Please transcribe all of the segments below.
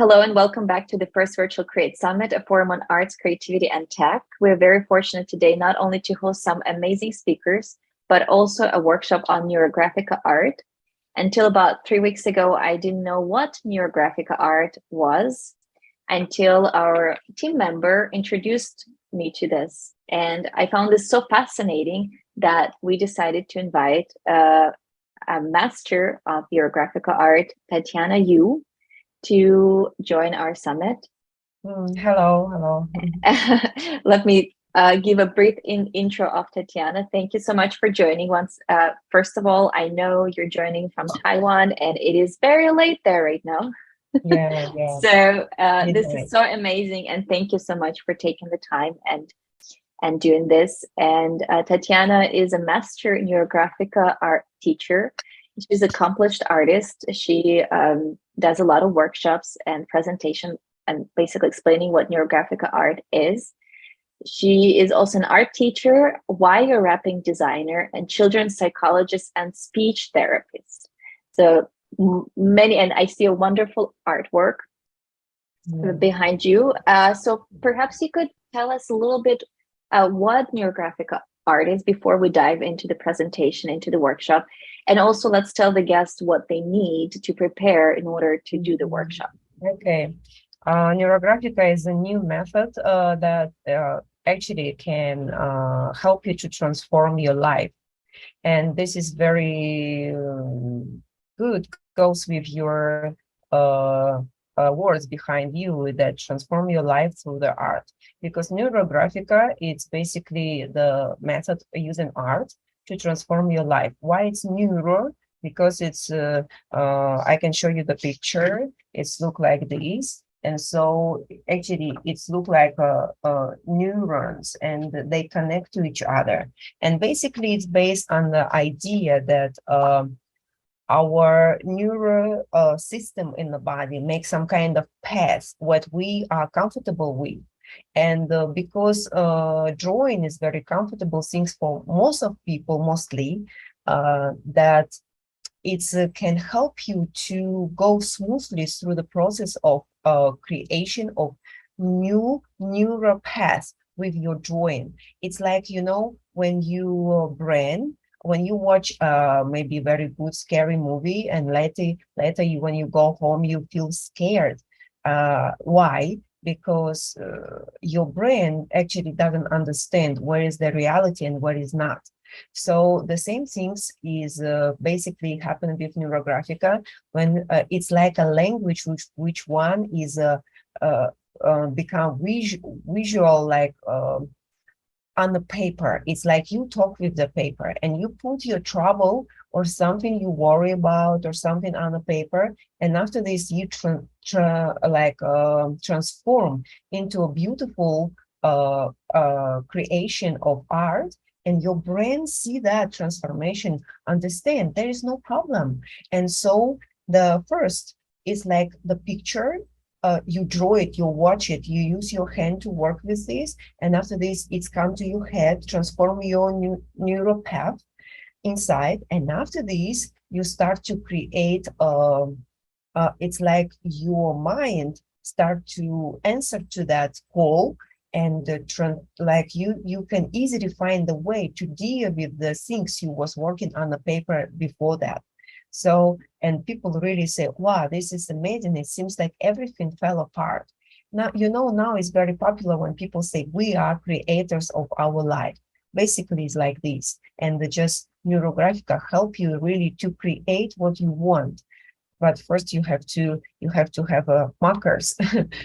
Hello and welcome back to the first Virtual Create Summit, a forum on arts, creativity, and tech. We're very fortunate today not only to host some amazing speakers, but also a workshop on Neurographica art. Until about 3 weeks ago, I didn't know what Neurographica art was until our team member introduced me to this. And I found this so fascinating that we decided to invite a master of Neurographica art, Tatiana Yu, to join our summit. Hello. Let me give a brief intro of Tatiana. Thank you so much for joining. First of all, I know you're joining from Taiwan, and it is very late there right now. Yeah. So this is so amazing, and thank you so much for taking the time and doing this. And Tatiana is a Master Neurographica art teacher. She's an accomplished artist. She does a lot of workshops and presentation and basically explaining what Neurographica art is. She is also an art teacher, wire wrapping designer, and children's psychologist and speech therapist. So many, and I see a wonderful artwork behind you. So perhaps you could tell us a little bit what Neurographica art is before we dive into the presentation, into the workshop. And also let's tell the guests what they need to prepare in order to do the workshop. Okay. Neurographica is a new method that actually can help you to transform your life. And this is very good, goes with your words behind you that transform your life through the art. Because Neurographica, it's basically the method using art to transform your life. Why it's neuro? Because it's, I can show you the picture. It's look like this. And so actually it's look like neurons and they connect to each other. And basically it's based on the idea that our neural system in the body makes some kind of path, what we are comfortable with. And because drawing is very comfortable things for most of people, mostly, that it can help you to go smoothly through the process of creation of new neural paths with your drawing. It's like, you know, when you brain, when you watch maybe very good scary movie and later you, when you go home, you feel scared. Why? Because your brain actually doesn't understand where is the reality and where is not. So the same things is basically happening with Neurographica when it's like a language which one is become visual, like on the paper. It's like you talk with the paper and you put your trouble or something you worry about or something on the paper, and after this you transform into a beautiful creation of art, and your brain see that transformation, understand there is no problem. And so the first is like the picture, you draw it, you watch it, you use your hand to work with this, and after this it's come to your head, transform your neural path inside, and after this you start to create it's like your mind start to answer to that call, and like you can easily find the way to deal with the things you was working on the paper before that. So, and people really say, wow, this is amazing. It seems like everything fell apart. Now, you know, now it's very popular when people say we are creators of our life. Basically, it's like this. And just Neurographica help you really to create what you want. But first you have to have markers,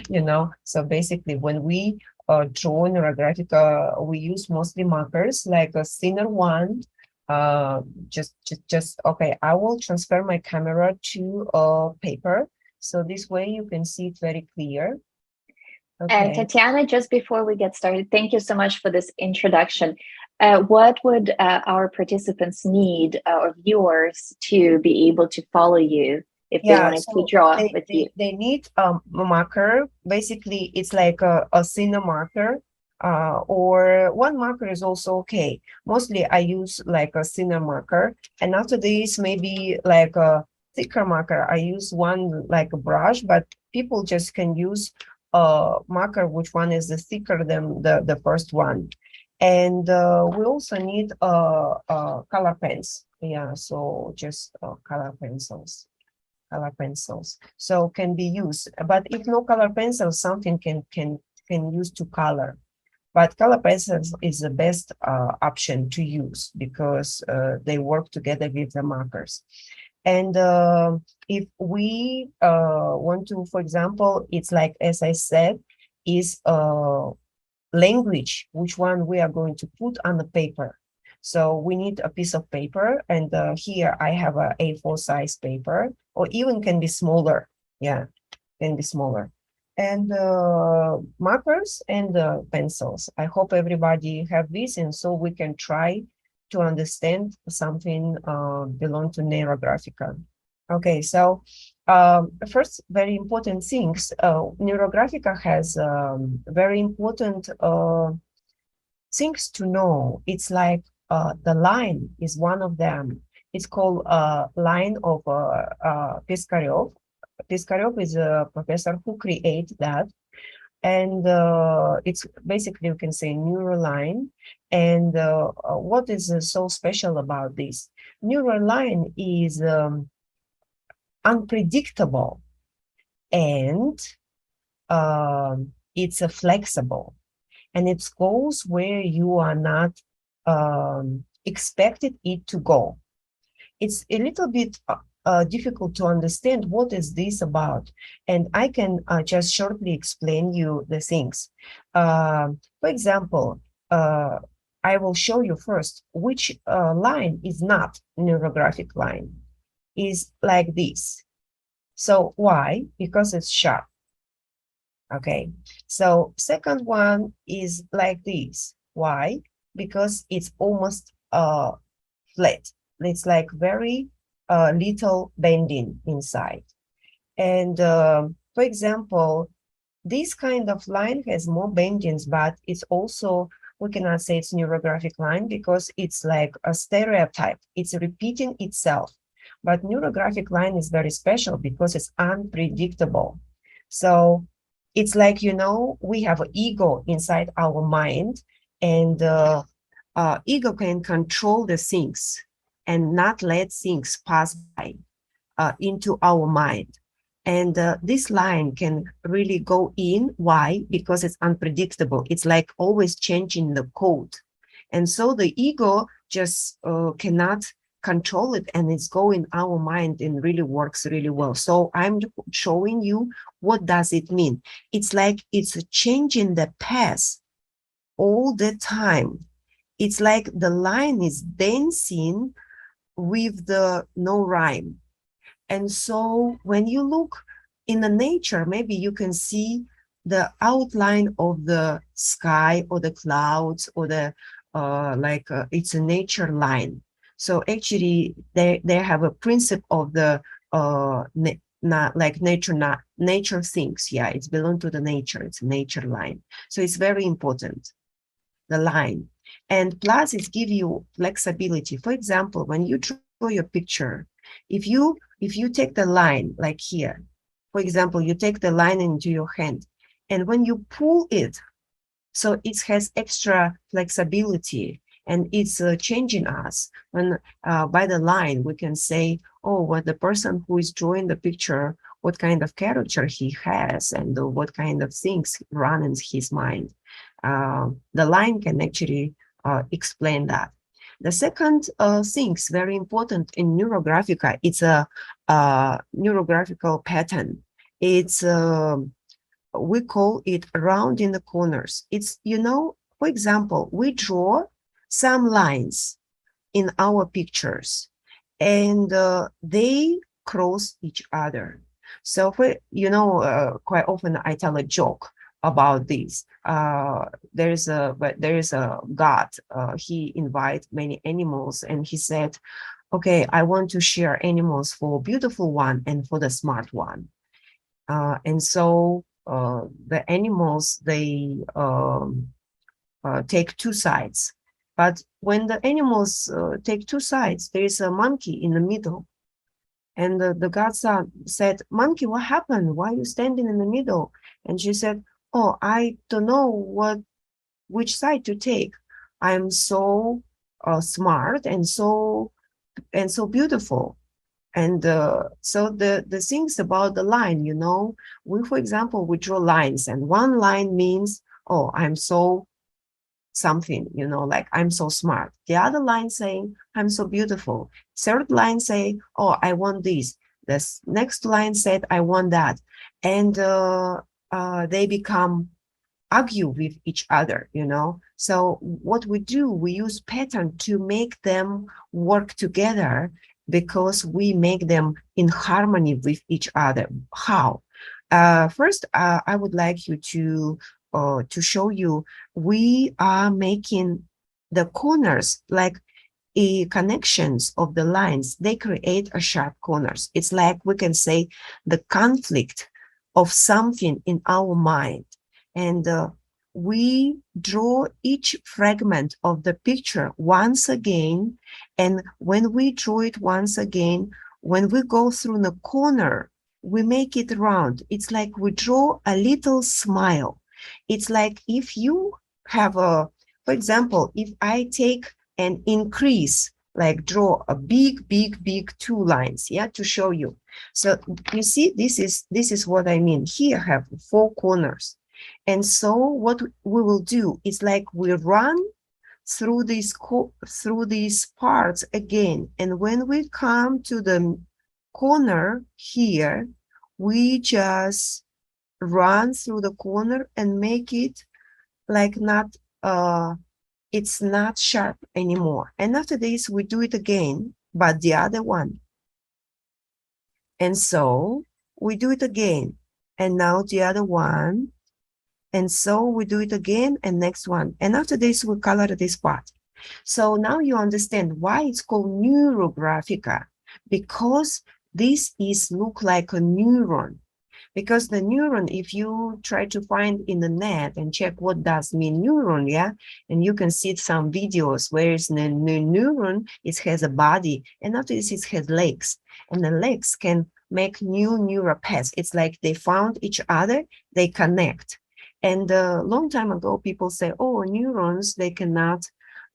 you know. So basically when we draw Neurographica, we use mostly markers like a thinner one. Just okay, I will transfer my camera to paper, so this way you can see it very clear. Okay. Tatiana, just before we get started, thank you so much for this introduction. What would our participants need, or viewers, to be able to follow you if they wanted to draw with you? They need a marker. Basically, it's like a thinner marker. Or one marker is also okay. Mostly I use like a thinner marker, and after this maybe like a thicker marker. I use one like a brush, but people just can use a marker, which one is the thicker than the first one. And we also need color pens. Yeah, so just color pencils. So can be used. But if no color pencils, something can use to color. But color pencils is the best option to use because they work together with the markers. And if we want to, for example, it's like, as I said, is language, which one we are going to put on the paper. So we need a piece of paper, and here I have a A4 size paper, or even can be smaller. Yeah, can be smaller. And markers and pencils. I hope everybody have this, and so we can try to understand something belong to Neurographica. Okay, so first, very important things. Neurographica has very important things to know. It's like the line is one of them. It's called line of Piskaryov. Piskaryov is a professor who created that. And it's basically, you can say, neural line. And what is so special about this? Neural line is unpredictable, and it's flexible, and it goes where you are not expected it to go. It's a little bit difficult to understand what is this about, and I can just shortly explain you the things. For example, I will show you first which line is not neurographic line. Is like this. So why? Because it's sharp. Okay. So second one is like this. Why? Because it's almost flat. It's like very little bending inside. And for example, this kind of line has more bendings, but it's also, we cannot say it's neurographic line because it's like a stereotype. It's repeating itself. But neurographic line is very special because it's unpredictable. So it's like, you know, we have an ego inside our mind, and ego can control the things and not let things pass by into our mind. And this line can really go in. Why? Because it's unpredictable. It's like always changing the code. And so the ego just cannot control it, and it's going our mind and really works really well. So I'm showing you what does it mean. It's like it's changing the path all the time. It's like the line is dancing with the no rhyme. And so when you look in the nature, maybe you can see the outline of the sky or the clouds or the it's a nature line. So actually they have a principle of the nature things. Yeah, it's belong to the nature. It's a nature line. So it's very important, the line. And plus it gives you flexibility. For example, when you draw your picture, if you take the line like here, for example, you take the line into your hand, and when you pull it, so it has extra flexibility, and it's changing us. When by the line, we can say, oh, what the person who is drawing the picture, what kind of character he has, and what kind of things run in his mind. The line can actually explain that. The second thing's very important in Neurographica. It's a neurographical pattern. It's we call it round in the corners. It's, you know, for example, we draw some lines in our pictures, and they cross each other. So, for, you know, quite often I tell a joke about this. There is a god. He invites many animals, and he said, "Okay, I want to share animals for beautiful one and for the smart one." And so the animals, they take two sides. But when the animals take two sides, there is a monkey in the middle. And the godson said, monkey, what happened? Why are you standing in the middle? And she said, oh, I don't know which side to take. I'm so smart and so beautiful. And so the things about the line, you know, for example, we draw lines, and one line means, oh, I'm so something, you know, like I'm so smart. The other line saying, I'm so beautiful. Third line say, oh, I want this. This next line said, I want that. And they become argue with each other, you know. So what we do, we use pattern to make them work together, because we make them in harmony with each other. How? First, I would like you to show you, we are making the corners like connections of the lines. They create a sharp corners. It's like we can say the conflict of something in our mind. And we draw each fragment of the picture once again. And when we draw it once again, when we go through the corner, we make it round. It's like we draw a little smile. It's like if you have for example, if I take and increase, like draw a big two lines, yeah, to show you. So you see, this is what I mean. Here I have 4 corners. And so what we will do is like we run through these parts again. And when we come to the corner here, we just run through the corner and make it like not it's not sharp anymore. And after this, we do it again, but the other one. And so we do it again. And now the other one. And so we do it again and next one. And after this, we color this part. So now you understand why it's called Neurographica, because this is look like a neuron. Because the neuron, if you try to find in the net and check what does mean neuron, yeah, and you can see some videos where it's the neuron, it has a body, and after this it has legs, and the legs can make new neural paths. It's like they found each other, they connect. And a long time ago, people say, oh, neurons, they cannot,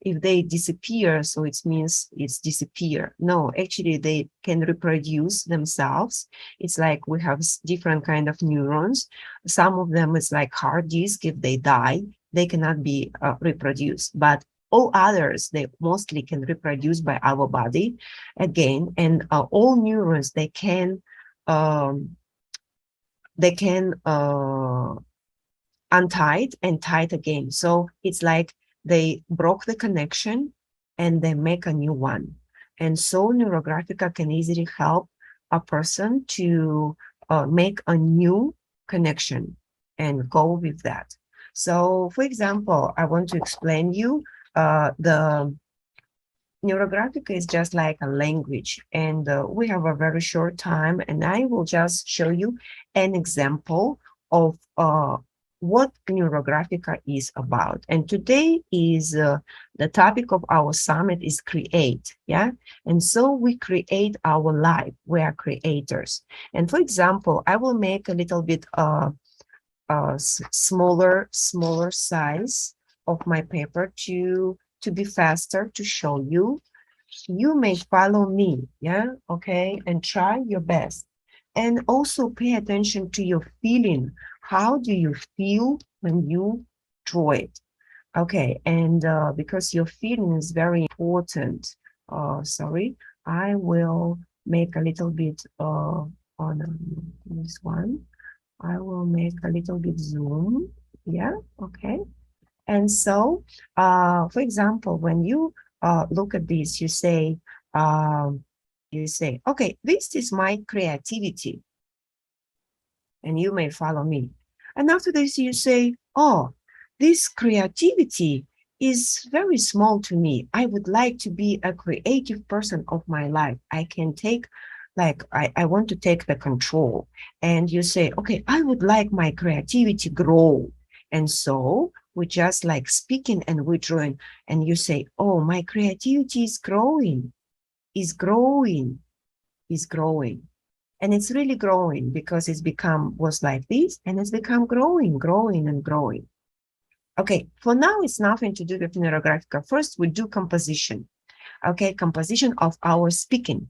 if they disappear, so it means it's disappear. No, actually, they can reproduce themselves. It's like we have different kind of neurons. Some of them is like hard disk. If they die, they cannot be reproduced. But all others, they mostly can reproduce by our body again. And all neurons, they can untied and tied again. So it's like they broke the connection and they make a new one. And so Neurographica can easily help a person to make a new connection and go with that. So for example, I want to explain you the Neurographica is just like a language, and we have a very short time, and I will just show you an example of what Neurographica is about. And today is the topic of our summit is create, yeah? And so we create our life. We are creators. And for example, I will make a little bit smaller size of my paper to be faster to show you. You may follow me, yeah, okay, and try your best. And also pay attention to your feeling. How do you feel when you draw it? Okay, and because your feeling is very important, sorry, I will make a little bit on this one. I will make a little bit zoom, yeah, okay. And so, for example, when you look at this, you say, okay, this is my creativity. And you may follow me. And after this, you say, oh, this creativity is very small to me. I would like to be a creative person of my life. I can take, like, I want to take the control. And you say, okay, I would like my creativity grow. And so we just like speaking and we're drawing. And you say, oh, my creativity is growing, is growing. And it's really growing because was like this, and it's become growing, growing, and growing. Okay, for now, it's nothing to do with Neurographica. First, we do composition. Okay, composition of our speaking.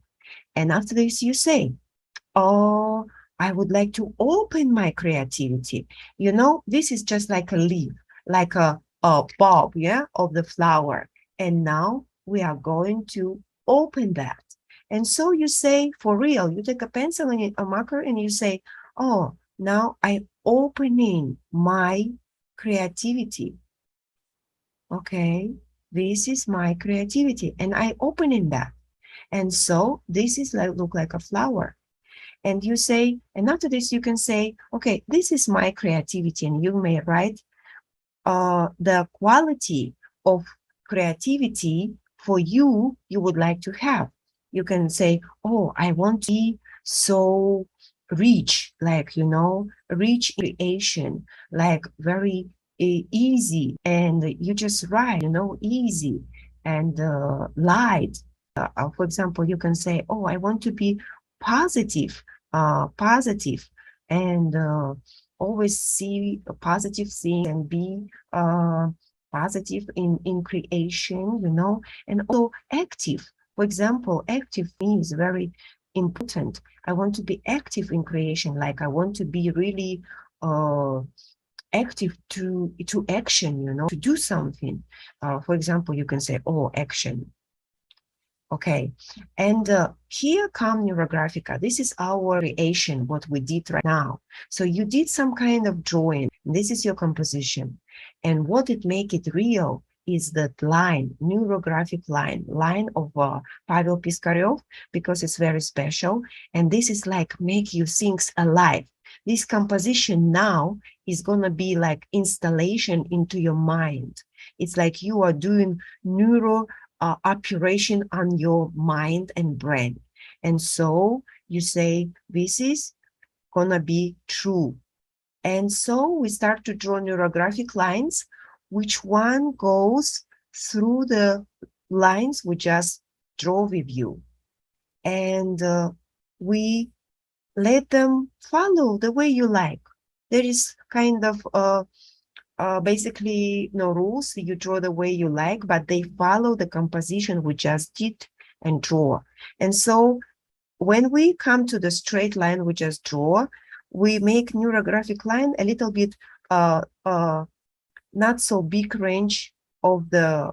And after this, you say, oh, I would like to open my creativity. You know, this is just like a leaf, like a bulb, yeah, of the flower. And now we are going to open that. And so you say, for real, you take a pencil and a marker and you say, oh, now I'm opening my creativity. Okay, this is my creativity. And I opening that. And so this is like look like a flower. And you say, and after this, you can say, okay, this is my creativity. And you may write the quality of creativity for you would like to have. You can say, oh, I want to be so rich, like, you know, rich in creation, like very easy. And you just write, you know, easy and light. For example, you can say, oh, I want to be positive, positive, and always see a positive thing and be positive in creation, you know, and also active. For example, active means very important. I want to be active in creation, like I want to be really active to action, you know, to do something. For example, you can say, oh, action. Okay, and here come Neurographica. This is our creation, what we did right now. So you did some kind of drawing. This is your composition. And what it make it real is that line, neurographic line of Pavel Piskarev, because it's very special. And this is like make you things alive. This composition now is going to be like installation into your mind. It's like you are doing operation on your mind and brain. And so you say, this is gonna be true. And so we start to draw neurographic lines, which one goes through the lines we just draw with you. And we let them follow the way you like. There is kind of basically no rules. You draw the way you like, but they follow the composition we just did and draw. And so when we come to the straight line we just draw, we make neurographic line a little bit not so big range of the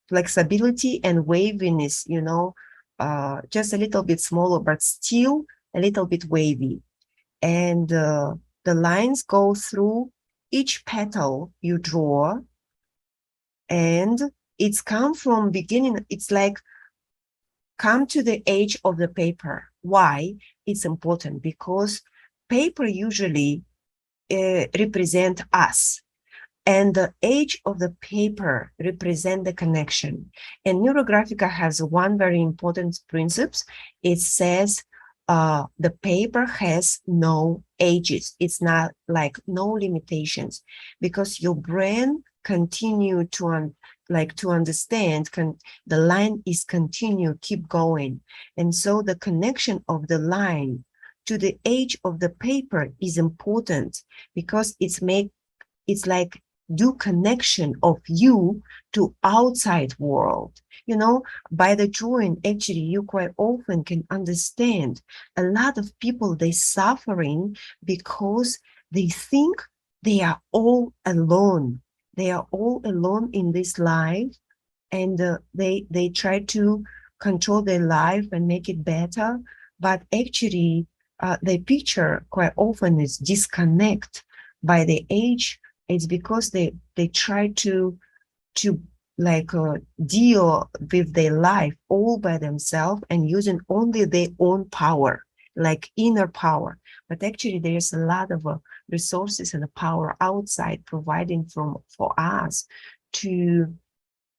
flexibility and waviness, you know, just a little bit smaller, but still a little bit wavy. And the lines go through each petal you draw, and it's come from beginning. It's like come to the edge of the paper. Why? It's important because paper usually represent us, and the edge of the paper represent the connection. And Neurographica has one very important principle. It says the paper has no edges. It's not like no limitations, because your brain continue to understand, the line is continue, keep going. And so the connection of the line to the edge of the paper is important, because it's like do connection of you to outside world. You know, by the drawing, actually, you quite often can understand a lot of people, they suffering because they think they are all alone. They are all alone in this life, and they try to control their life and make it better. But actually, the picture quite often is disconnect by the age. It's because they try to deal with their life all by themselves and using only their own power, like inner power. But actually, there's a lot of resources and power outside providing for us to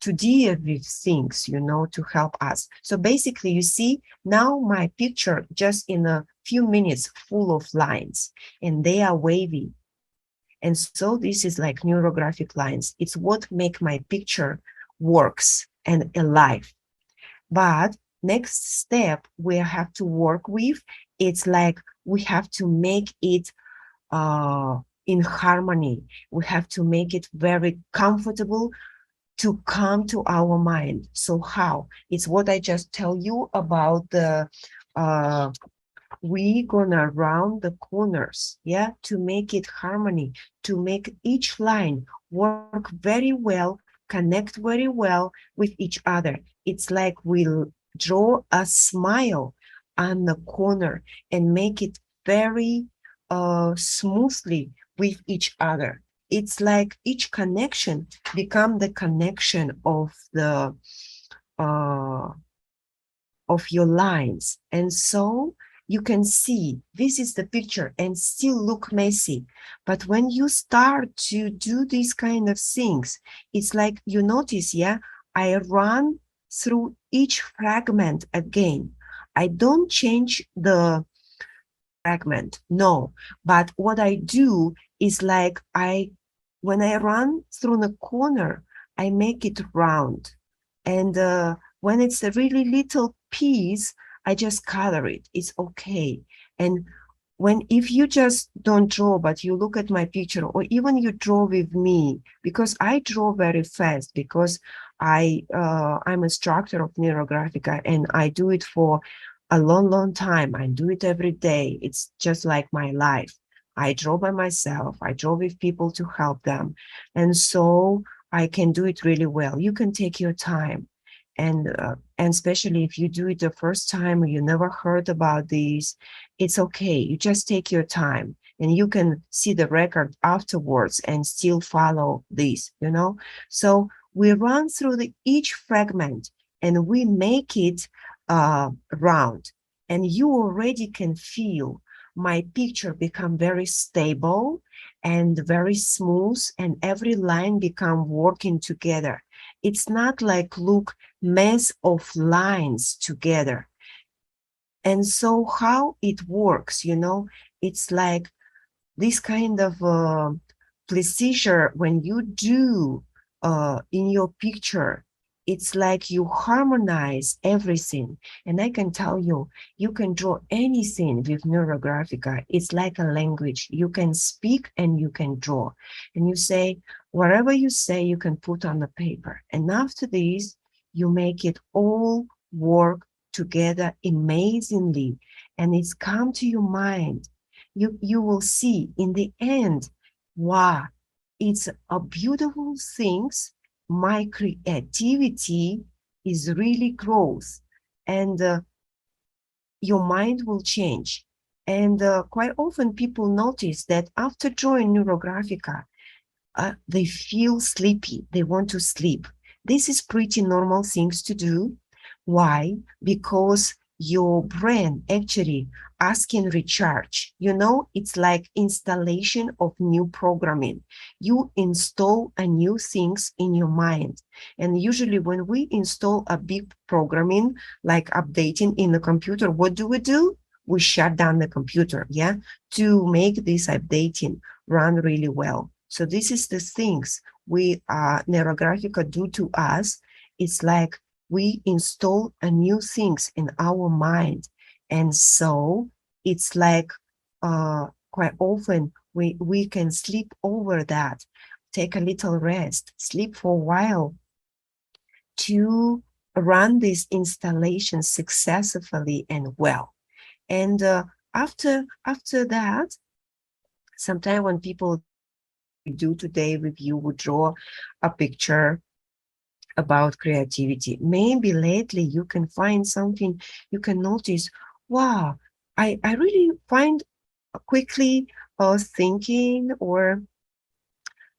deal with things, you know, to help us. So basically, you see now my picture just in a few minutes full of lines, and they are wavy. And so this is like neurographic lines. It's what make my picture works and alive. But next step we have to work with, it's like we have to make it in harmony. We have to make it very comfortable to come to our mind. So how? It's what I just tell you about the we gonna round the corners, yeah, to make it harmony, to make each line work very well, connect very well with each other. It's like we'll draw a smile on the corner and make it very smoothly with each other. It's like each connection become the connection uh, of your lines. And so you can see this is the picture and still look messy. But when you start to do these kind of things, it's like you notice, yeah, I run through each fragment again. I don't change the fragment, no. But what I do is like when I run through the corner, I make it round. And when it's a really little piece, I just color it. It's okay. And if you just don't draw, but you look at my picture, or even you draw with me, because I draw very fast, because I'm a instructor of Neurographica, and I do it for a long time. I do it every day. It's just like my life. I draw by myself. I draw with people to help them. And so I can do it really well. You can take your time. And especially if you do it the first time or you never heard about this, it's okay. You just take your time and you can see the record afterwards and still follow this, you know? So we run through each fragment and we make it round. And you already can feel my picture become very stable and very smooth, and every line become working together. It's not like look mess of lines together. And so how it works, you know, it's like this kind of precision when you do in your picture, it's like you harmonize everything. And I can tell you, you can draw anything with Neurographica. It's like a language. You can speak and you can draw. And you say, whatever you say, you can put on the paper. And after this, you make it all work together amazingly. And it's come to your mind. You will see in the end, wow, it's a beautiful things. My creativity is really growth, and your mind will change. And quite often people notice that after drawing Neurographica, they feel sleepy, they want to sleep. This is pretty normal things to do. Why? Because your brain actually asking recharge. You know, it's like installation of new programming. You install a new things in your mind. And usually when we install a big programming, like updating in the computer, what do? We shut down the computer, yeah, to make this updating run really well. So this is the things we Neurographica do to us. It's like we install a new things in our mind. And so it's like quite often we can sleep over that, take a little rest, sleep for a while to run this installation successfully and well. And after that, sometimes when people do today with you would draw a picture about creativity, maybe lately you can find something, you can notice, wow, I really find quickly thinking or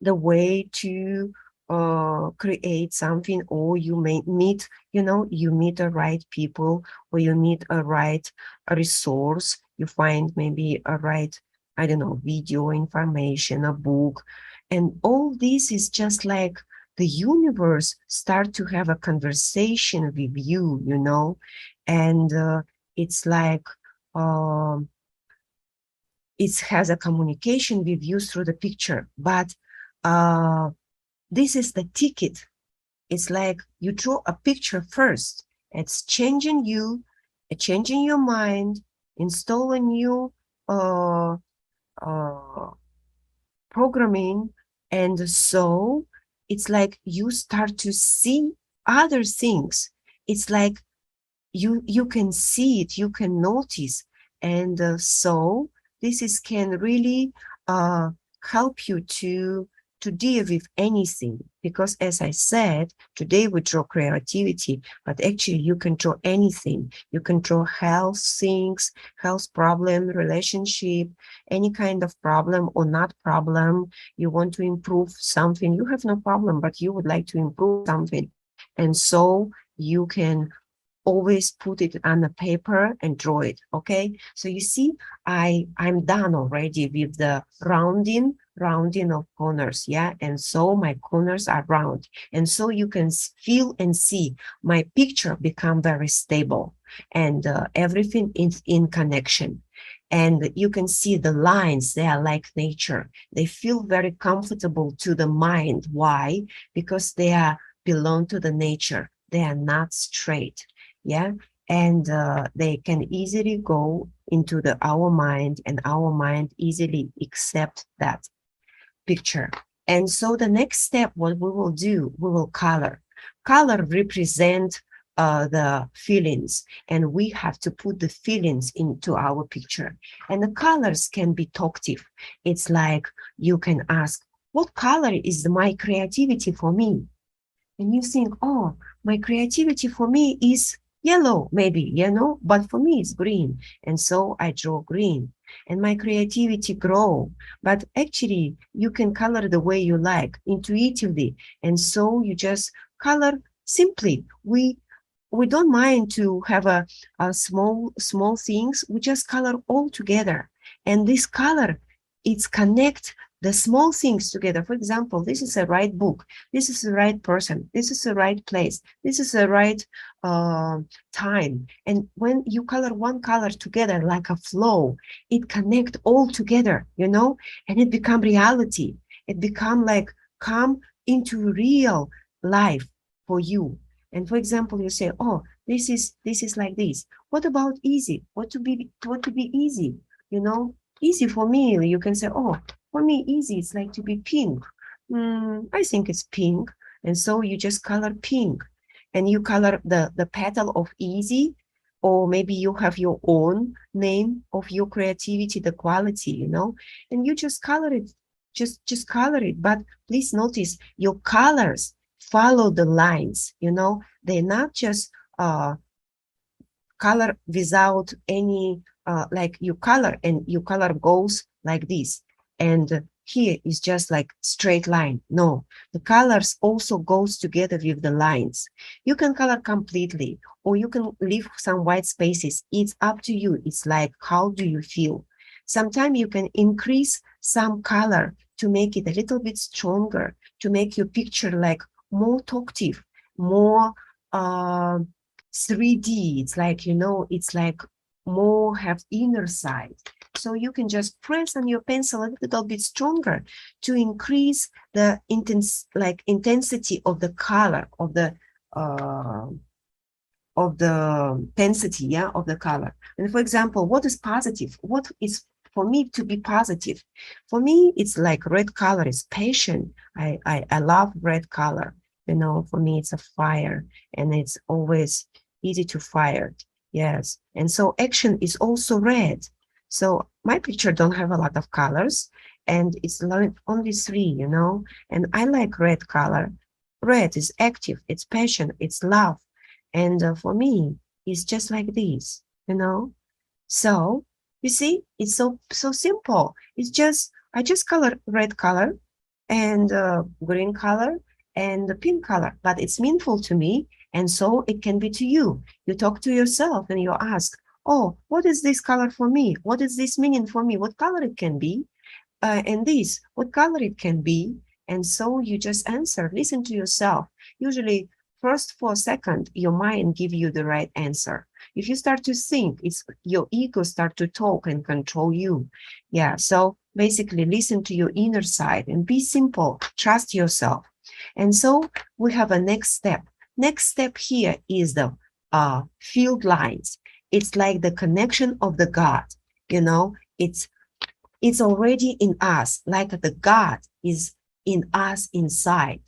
the way to create something, or you may meet, you know, you meet the right people, or you meet a resource, you find maybe a right, I don't know, video information, a book, and all this is just like the universe start to have a conversation with you, you know, and it's like it has a communication with you through the picture, but this is the ticket. It's like you draw a picture first, It's changing you, changing your mind, install a new uh, uh, programming. And so it's like you start to see other things. It's like you can see it, you can notice. And so this is can really uh, help you to deal with anything, because as I said, today we draw creativity, but actually you can draw anything. You can draw health things, health problem, relationship, any kind of problem or not problem. You want to improve something, you have no problem, but you would like to improve something. And so you can always put it on a paper and draw it. Okay, so you see, I'm done already with the rounding of corners. Yeah, and so my corners are round, and so you can feel and see my picture become very stable, and everything is in connection. And you can see the lines, they are like nature. They feel very comfortable to the mind. Why? Because they are belong to the nature. They are not straight. Yeah, and they can easily go into our mind, and our mind easily accept that picture. And so the next step, what we will do, we will color. Color represent the feelings, and we have to put the feelings into our picture. And the colors can be talkative. It's like you can ask, what color is my creativity for me? And you think, oh, my creativity for me is yellow, maybe, but for me it's green. And so I draw green, and my creativity grow. But actually, you can color the way you like, intuitively. And so you just color simply. We don't mind to have a small things. We just color all together. And this color, it's connect the small things together. For example, this is a right book. This is the right person. This is the right place. This is the right time. And when you color one color together like a flow, it connect all together, and it become reality. It become like come into real life for you. And for example, you say, oh, this is like this. What about easy? What to be easy? Easy for me, you can say, oh, for me, easy, it's like to be pink. I think it's pink. And so you just color pink. And you color the petal of easy, or maybe you have your own name of your creativity, the quality, and you just color it. Just color it. But please notice your colors follow the lines, they're not just color without any like you color, and your color goes like this, and here is just like straight line. No, the colors also goes together with the lines. You can color completely, or you can leave some white spaces. It's up to you. It's like, how do you feel? Sometimes you can increase some color to make it a little bit stronger, to make your picture like more talkative, more 3D. It's like, it's like more have inner side. So you can just press on your pencil a little bit stronger to increase the intensity of the color of the intensity, yeah, of the color. And for example, what is positive? What is for me to be positive? For me, it's like red color is passion. I love red color. For me, it's a fire, and it's always easy to fire. Yes. And so action is also red. So my picture don't have a lot of colors, and it's only 3, and I like red color. Red is active, it's passion, it's love. And for me, it's just like this. So you see, it's so simple. It's just, I just color red color and green color and the pink color, but it's meaningful to me, and so it can be to you. You talk to yourself and you ask, oh, what is this color for me? What is this meaning for me? What color it can be? And this, what color it can be? And so you just answer, listen to yourself. Usually, first 4 seconds, your mind give you the right answer. If you start to think, it's your ego start to talk and control you. Yeah, so basically listen to your inner side and be simple, trust yourself. And so we have a next step. Next step here is the field lines. It's like the connection of the God, you know, it's already in us, like the God is in us inside,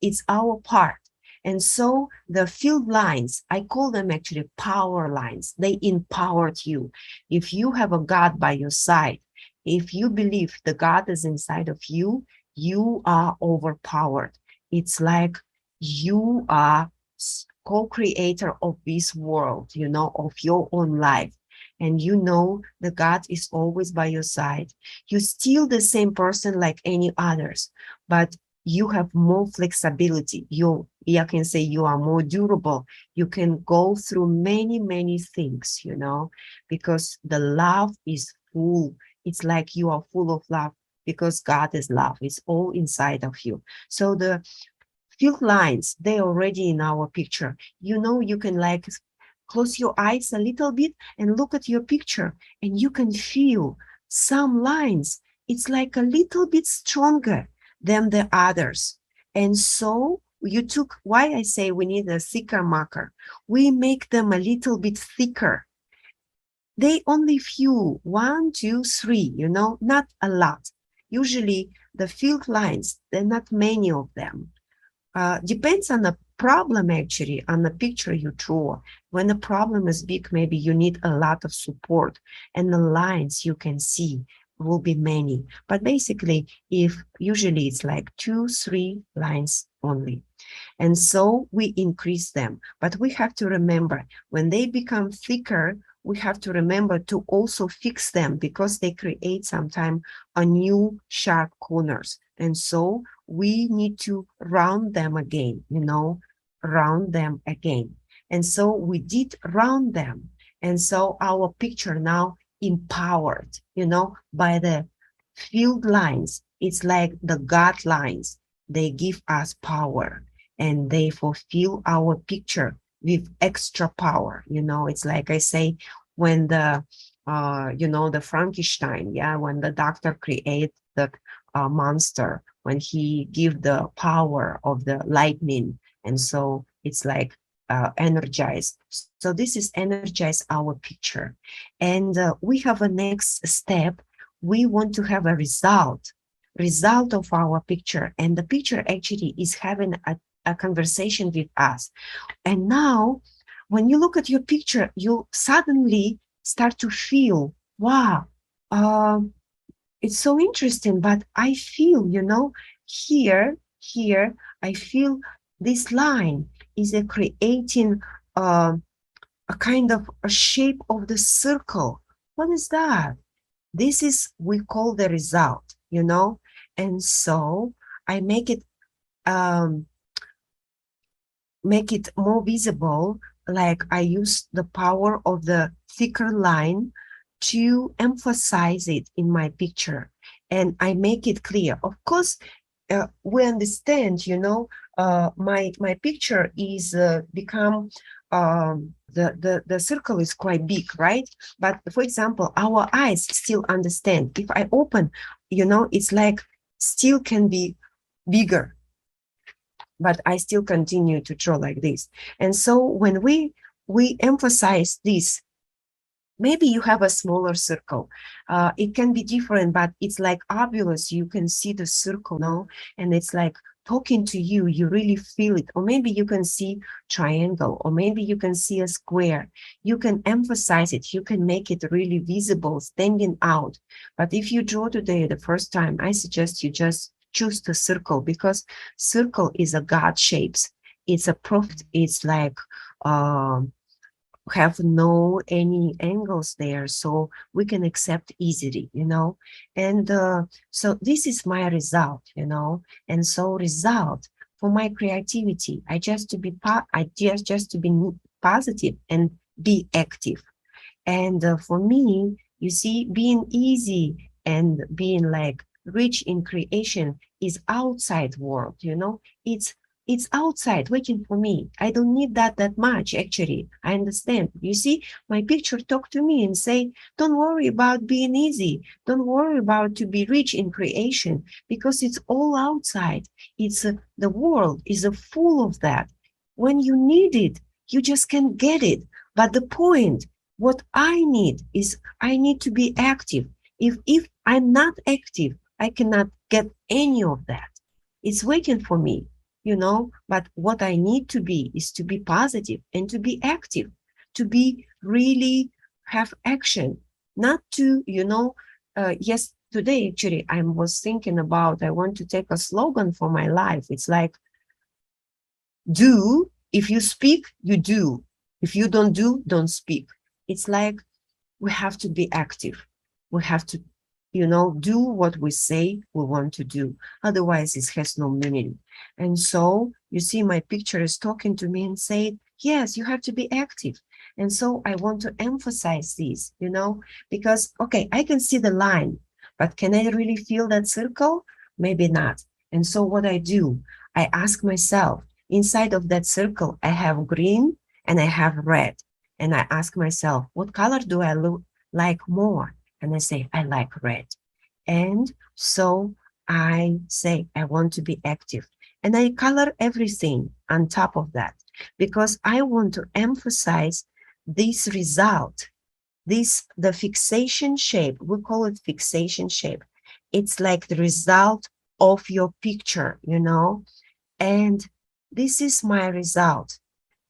it's our part. And so the field lines, I call them actually power lines. They empowered you. If you have a God by your side, if you believe the God is inside of you, you are overpowered. It's like you are co-creator of this world, you know, of your own life. And you know that God is always by your side. You're still the same person like any others, but you have more flexibility. I can say you are more durable. You can go through many, many things, you know, because the love is full. It's like you are full of love because God is love. It's all inside of you. So the field lines, they're already in our picture. You know, you can like close your eyes a little bit and look at your picture, and you can feel some lines. It's like a little bit stronger than the others. And so you took, why I say we need a thicker marker. We make them a little bit thicker. They only few, 1, 2, 3, you know, not a lot. Usually the field lines, there are not many of them. Depends on the problem, actually, on the picture you draw. When the problem is big, maybe you need a lot of support, and the lines you can see will be many. But basically, if usually it's like 2, 3 lines only. And so we increase them. But we have to remember, when they become thicker, we have to remember to also fix them, because they create sometimes a new sharp corners. And so we need to round them again, you know, round them again. And so we did round them. And so our picture now empowered, you know, by the field lines. It's like the God lines. They give us power, and they fulfill our picture with extra power. You know, it's like I say, when the, you know, the Frankenstein, yeah, when the doctor create the monster, when he give the power of the lightning, and so it's like energized. So this is energize our picture. And we have a next step. We want to have a result of our picture, and the picture actually is having a conversation with us. And now, when you look at your picture, you suddenly start to feel, wow, it's so interesting, but I feel, you know, here, I feel this line is creating a kind of a shape of the circle. What is that? This is, we call the result, you know? And so I make it more visible, like I use the power of the thicker line to emphasize it in my picture, and I make it clear. Of course, we understand, you know, my picture is become the circle is quite big, right? But for example, our eyes still understand. If I open, you know, it's like still can be bigger, but I still continue to draw like this. And so when we emphasize this, maybe you have a smaller circle. It can be different, but it's like obvious. You can see the circle now, and it's like talking to you. You really feel it. Or maybe you can see triangle, or maybe you can see a square. You can emphasize it. You can make it really visible, standing out. But if you draw today the first time, I suggest you just choose the circle, because circle is a God shapes. It's a profit. It's like have no any angles there, so we can accept easily, you know. And so this is my result, you know. And so result for my creativity, I just to be just to be positive and be active. And for me, you see, being easy and being like rich in creation is outside world, you know. It's outside waiting for me. I don't need that much, actually. I understand. You see, my picture talk to me and say, don't worry about being easy. Don't worry about to be rich in creation, because it's all outside. It's the world is full of that. When you need it, you just can't get it. But the point, what I need is I need to be active. If I'm not active, I cannot get any of that. It's waiting for me, but what I need to be is to be positive and to be active, to be really have action, not to, yes, today actually I was thinking about, I want to take a slogan for my life. It's like, do, if you speak, you do. If you don't do, don't speak. It's like we have to be active. We have to, do what we say we want to do. Otherwise, it has no meaning. And so you see, my picture is talking to me and saying, yes, you have to be active. And so I want to emphasize this, because, okay, I can see the line, but can I really feel that circle? Maybe not. And so what I do, I ask myself, inside of that circle, I have green and I have red. And I ask myself, what color do I like more? And I say, I like red. And so I say, I want to be active. And I color everything on top of that because I want to emphasize this result, the fixation shape. We call it fixation shape. It's like the result of your picture, and this is my result.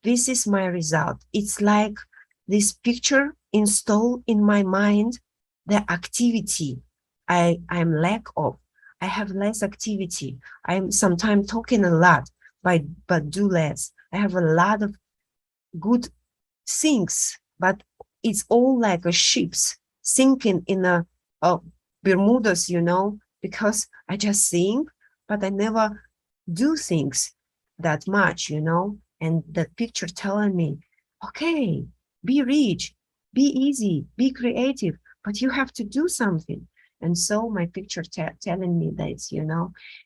This is my result. It's like this picture installed in my mind, the activity I'm lack of. I have less activity. I'm sometimes talking a lot, but do less. I have a lot of good things, but it's all like a ships sinking in a Bermudas, because I just think, but I never do things that much, and that picture telling me, okay, be rich, be easy, be creative, but you have to do something. And so my picture telling me this,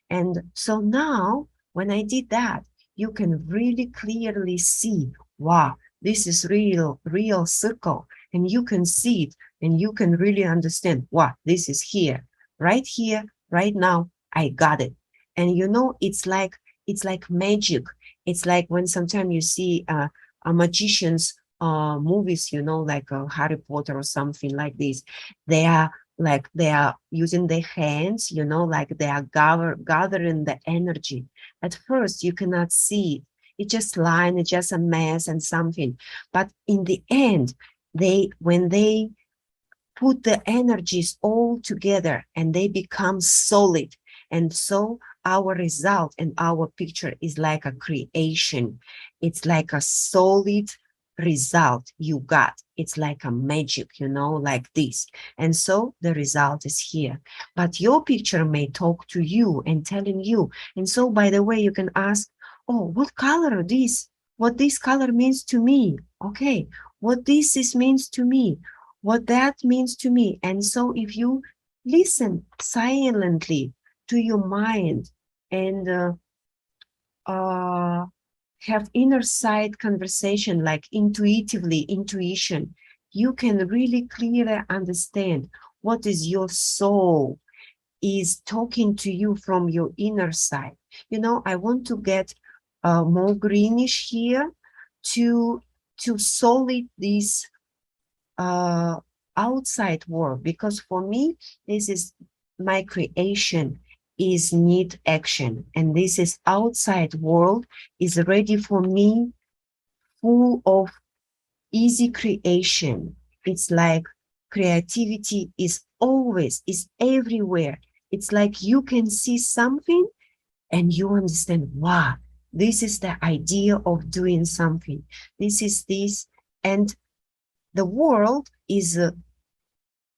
and so now when I did that, you can really clearly see, wow, this is real circle, and you can see it, and you can really understand, wow, this is here, right now, I got it. And it's like magic. It's like when sometimes you see a magician's movies, like Harry Potter or something like this. They are using their hands, like they are gathering the energy. At first, you cannot see it. It's just line, it's just a mess and something. But in the end, when they put the energies all together and they become solid. And so our result and our picture is like a creation. It's like a solid result you got. It's like a magic, like this. And so the result is here. But your picture may talk to you and telling you. And so, by the way, you can ask, oh, what color this? What this color means to me? Okay, what this means to me? What that means to me. And so if you listen silently to your mind and have inner side conversation, like intuition, you can really clearly understand what is your soul is talking to you from your inner side. I want to get more greenish here to solid this outside world, because for me, this is my creation is need action, and this is outside world is ready for me, full of easy creation. It's like creativity is everywhere. It's like you can see something and you understand, wow, this is the idea of doing something. This is this, and the world is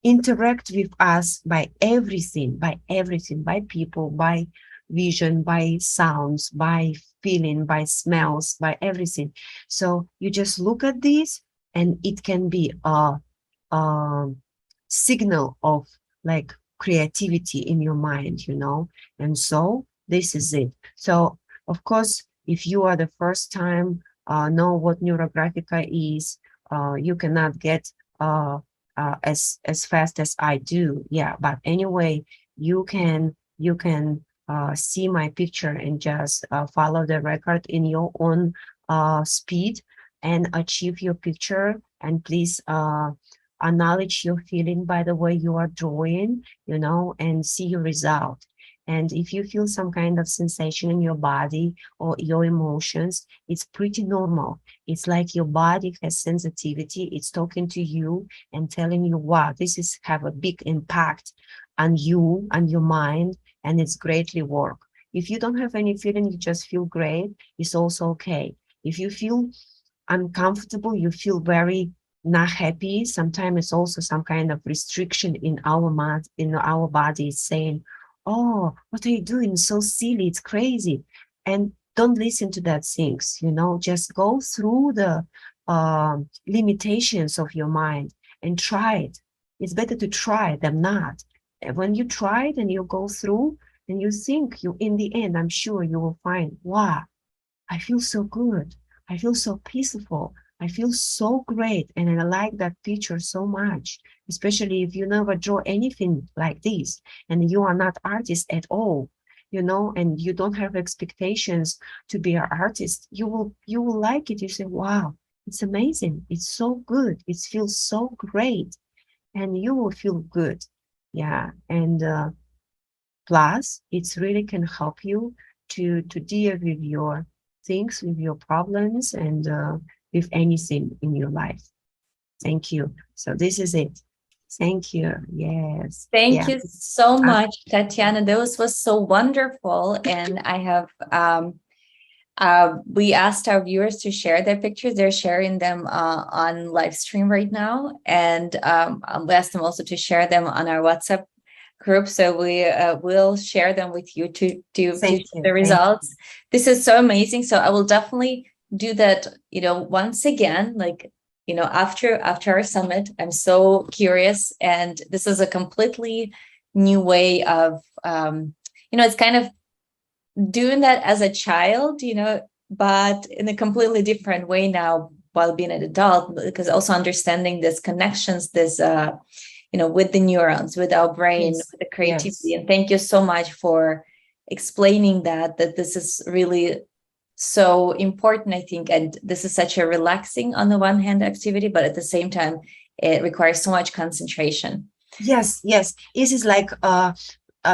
interact with us by everything, by people, by vision, by sounds, by feeling, by smells, by everything. So you just look at this and it can be a signal of like creativity in your mind, and so this is it. So of course, if you are the first time know what Neurographica is, you cannot get as fast as I do. Yeah, but anyway, you can see my picture and just follow the record in your own speed. and achieve your picture. And please acknowledge your feeling by the way you are drawing, you know, and see your result. And if you feel some kind of sensation in your body or your emotions, it's pretty normal. It's like your body has sensitivity. It's talking to you and telling you, wow, this is have a big impact on you and your mind, and it's greatly work. If you don't have any feeling, you just feel great, it's also okay. If you feel uncomfortable, you feel very not happy, sometimes it's also some kind of restriction in our mind, in our body, saying, oh, what are you doing? So silly, it's crazy. And don't listen to that things, you know, just go through the limitations of your mind and try it. It's better to try than not. And when you try it and you go through and you think, you in the end, I'm sure you will find, wow, I feel so good. I feel so peaceful. I feel so great. And I like that picture so much, especially if you never draw anything like this and you are not artist at all, you know, and you don't have expectations to be an artist. You will like it. You say, wow, it's amazing. It's so good. It feels so great. And you will feel good. Yeah. And plus, it really can help you to deal with your things, with your problems, and with anything in your life. Thank you. So this is it. Thank you. Yes. Thank you so much, Tatiana. Those was so wonderful. And I have we asked our viewers to share their pictures. They're sharing them on live stream right now. And we asked them also to share them on our WhatsApp group. So we will share them with you to see the results. This is so amazing. So I will definitely do that, you know, once again, like, you know, after our summit. I'm so curious. And this is a completely new way of, you know, it's kind of doing that as a child, you know, but in a completely different way now while being an adult, because also understanding these connections, this, you know, with the neurons, with our brain, with the creativity. Yes. And thank you so much for explaining that this is really so important, I think. And this is such a relaxing, on the one hand, activity, but at the same time, it requires so much concentration. Yes, yes. This is like a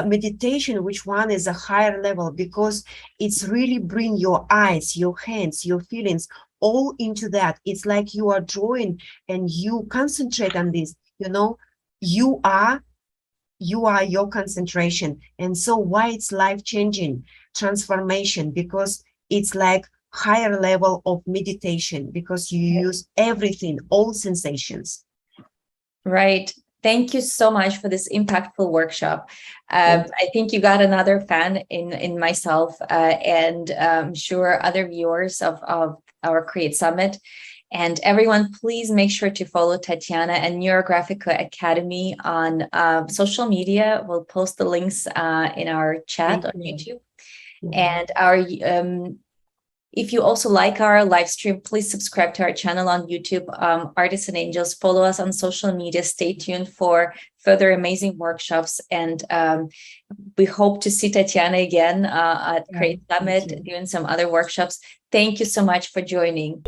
meditation, which one is a higher level, because it's really bring your eyes, your hands, your feelings all into that. It's like you are drawing and you concentrate on this, you know, you are your concentration. And so why it's life-changing transformation, because it's like higher level of meditation, because you use everything, all sensations. Right. Thank you so much for this impactful workshop. I think you got another fan in myself, and I'm sure other viewers of our Create Summit. And everyone, please make sure to follow Tatiana and Neurographica Academy on social media. We'll post the links in our chat on YouTube. And our if you also like our live stream, please subscribe to our channel on YouTube, Artists and Angels. Follow us on social media. Stay tuned for further amazing workshops. And we hope to see Tatiana again at Create Summit, doing some other workshops. Thank you so much for joining.